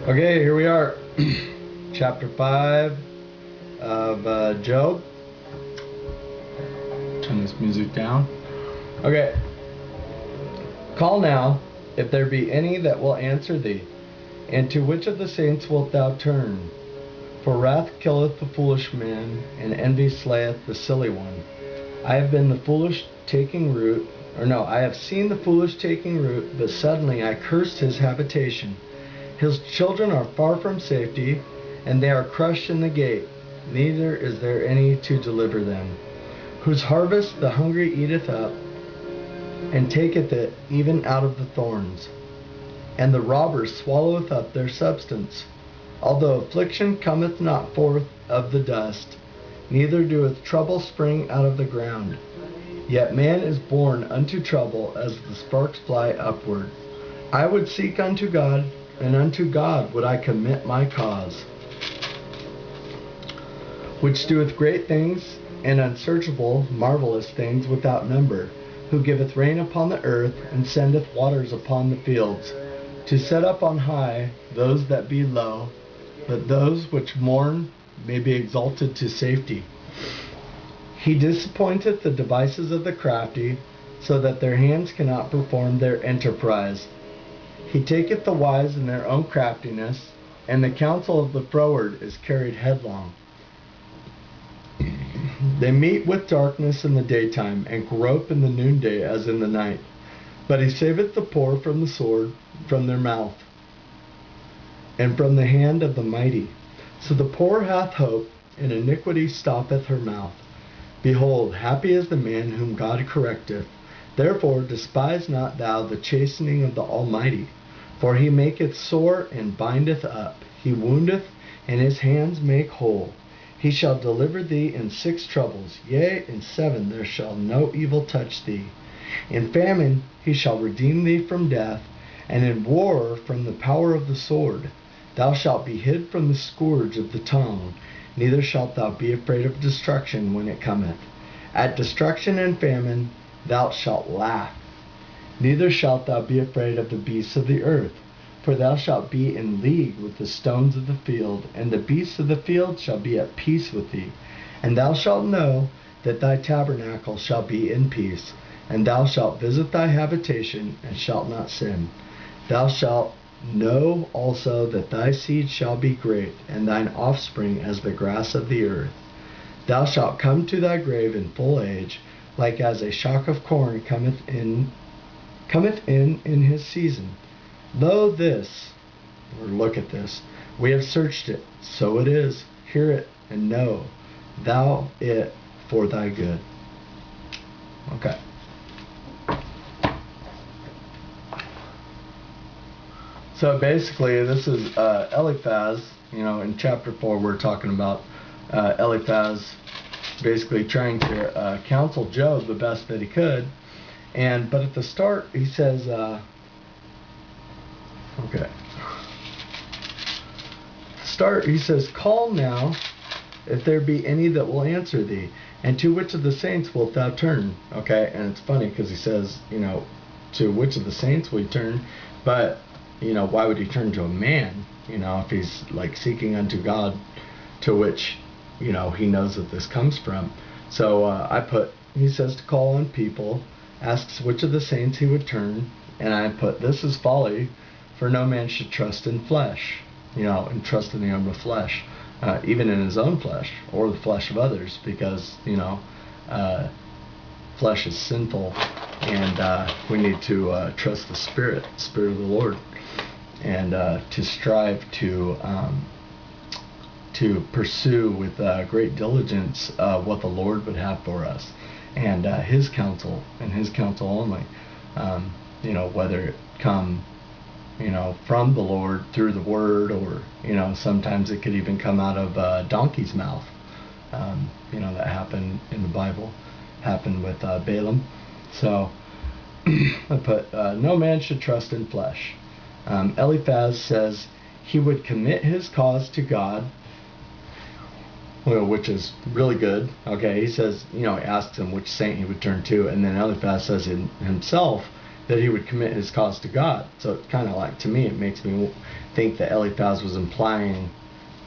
Okay, here we are. Chapter 5 of Job. Turn this music down. Okay. Call now, if there be any that will answer thee. And to which of the saints wilt thou turn? For wrath killeth the foolish man, and envy slayeth the silly one. I have seen the foolish taking root, but suddenly I cursed his habitation. His children are far from safety, and they are crushed in the gate. Neither is there any to deliver them. Whose harvest the hungry eateth up, and taketh it even out of the thorns. And the robber swalloweth up their substance. Although affliction cometh not forth of the dust, neither doeth trouble spring out of the ground. Yet man is born unto trouble as the sparks fly upward. I would seek unto God, and unto God would I commit my cause, which doeth great things and unsearchable, marvelous things without number, who giveth rain upon the earth, and sendeth waters upon the fields, to set up on high those that be low, that those which mourn may be exalted to safety. He disappointeth the devices of the crafty, so that their hands cannot perform their enterprise. He taketh the wise in their own craftiness, and the counsel of the froward is carried headlong. They meet with darkness in the daytime, and grope in the noonday as in the night. But he saveth the poor from the sword, from their mouth, and from the hand of the mighty. So the poor hath hope, and iniquity stoppeth her mouth. Behold, happy is the man whom God correcteth. Therefore despise not thou the chastening of the Almighty. For he maketh sore and bindeth up. He woundeth, and his hands make whole. He shall deliver thee in 6 troubles. Yea, in 7 there shall no evil touch thee. In famine he shall redeem thee from death, and in war from the power of the sword. Thou shalt be hid from the scourge of the tongue, neither shalt thou be afraid of destruction when it cometh. At destruction and famine thou shalt laugh. Neither shalt thou be afraid of the beasts of the earth, for thou shalt be in league with the stones of the field, and the beasts of the field shall be at peace with thee. And thou shalt know that thy tabernacle shall be in peace, and thou shalt visit thy habitation, and shalt not sin. Thou shalt know also that thy seed shall be great, and thine offspring as the grass of the earth. Thou shalt come to thy grave in full age, like as a shock of corn cometh in his season. Lo this, or look at this, we have searched it, so it is, hear it, and know thou it for thy good. Okay. So basically, this is Eliphaz. In chapter 4, we're talking about Eliphaz basically trying to counsel Job the best that he could. But at the start, he says, call now, if there be any that will answer thee, and to which of the saints wilt thou turn? Okay, and it's funny because he says, to which of the saints will he turn? But why would he turn to a man, if he's like seeking unto God, to which, he knows that this comes from. So he says to call on people, asks which of the saints he would turn, and I put, this is folly, for no man should trust in flesh, and trust in the own flesh, even in his own flesh, or the flesh of others, because, flesh is sinful, and we need to trust the Spirit of the Lord, and to strive to pursue with great diligence what the Lord would have for us, and His counsel, and His counsel only. Whether it come, from the Lord through the Word, or sometimes it could even come out of a donkey's mouth. That happened in the Bible, happened with Balaam. So I put, no man should trust in flesh. Eliphaz says he would commit his cause to God, which is really good. Okay, he says, he asks him which saint he would turn to, and then Eliphaz says himself that he would commit his cause to God. So it's kind of like, to me, it makes me think that Eliphaz was implying,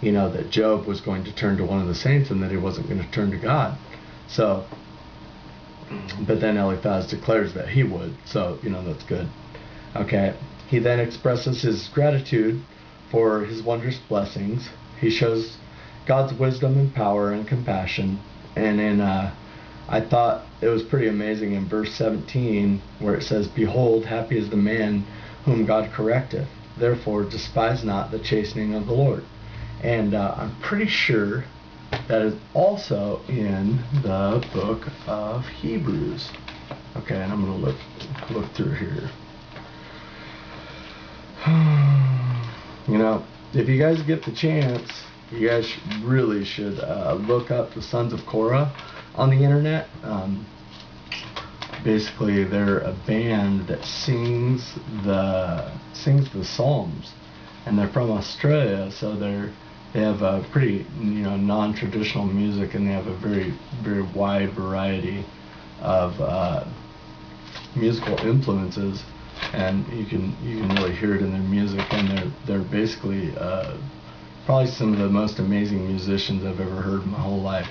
that Job was going to turn to one of the saints and that he wasn't going to turn to God. So, but then Eliphaz declares that he would. So, that's good. Okay. He then expresses his gratitude for his wondrous blessings. He shows God's wisdom and power and compassion. And I thought it was pretty amazing in verse 17 where it says, "Behold, happy is the man whom God correcteth. Therefore despise not the chastening of the Lord." And I'm pretty sure that is also in the book of Hebrews. Okay, and I'm going to look through here. If you guys get the chance, you guys really should look up the Sons of Korah on the internet. Basically, they're a band that sings the Psalms, and they're from Australia, so they have a pretty non-traditional music, and they have a very, very wide variety of musical influences. And you can really hear it in their music, and they're basically probably some of the most amazing musicians I've ever heard in my whole life.